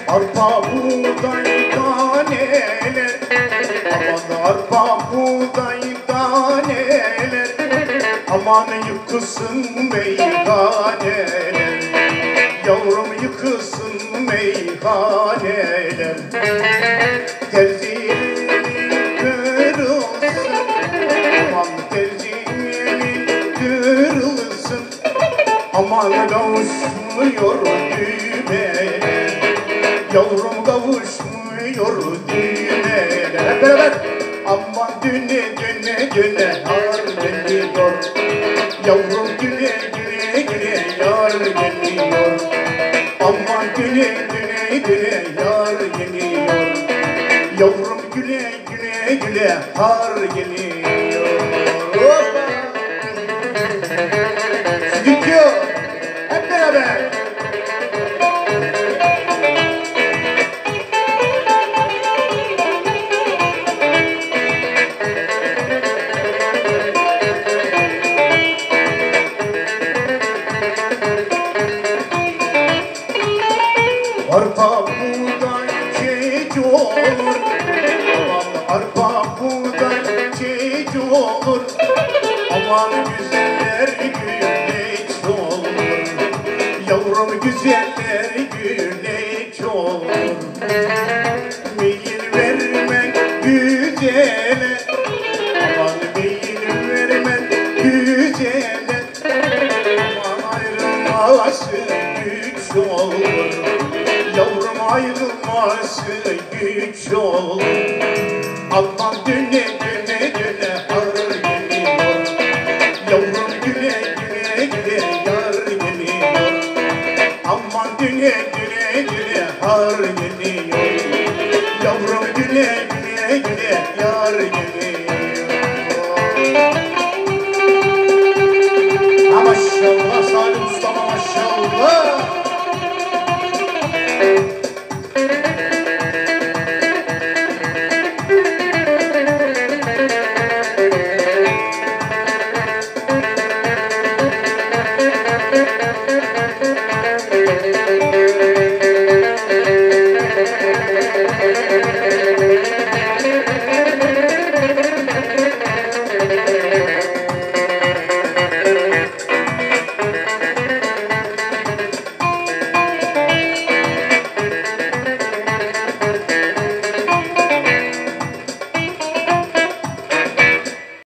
Arpa buğday daneler, aman arpa buğday daneler, aman yıkılsın meyhaneler, yavrum yıkılsın meyhaneler. Terziyenin kırılsın, aman terziyenin kırılsın, aman kavuşmuyor düğmeler, yavrum kavuşmuyor düğmeler. Hep beraber. Aman düne düne düne yar geliyor, yavrum güle güle güle yar geliyor. Aman güle güle güle yar geliyor, yavrum güle güle güle har geliyor. Stüdyo hep beraber. Arpa buğday çiğ olur, aman arpa buğday çiğ olur, aman güzeller güleç olur, yavrum güzeller güleç olur. Meyil vermen güzele, aman meyil vermen güzele, aman ayrılması güç olur, yavrum ayrılması güç olur. Aman düne düne düne har geliyor, yavrum güle güle güle yar geliyor. Aman düne düne düne har geliyor, yavrum güle güle güle yar geliyor.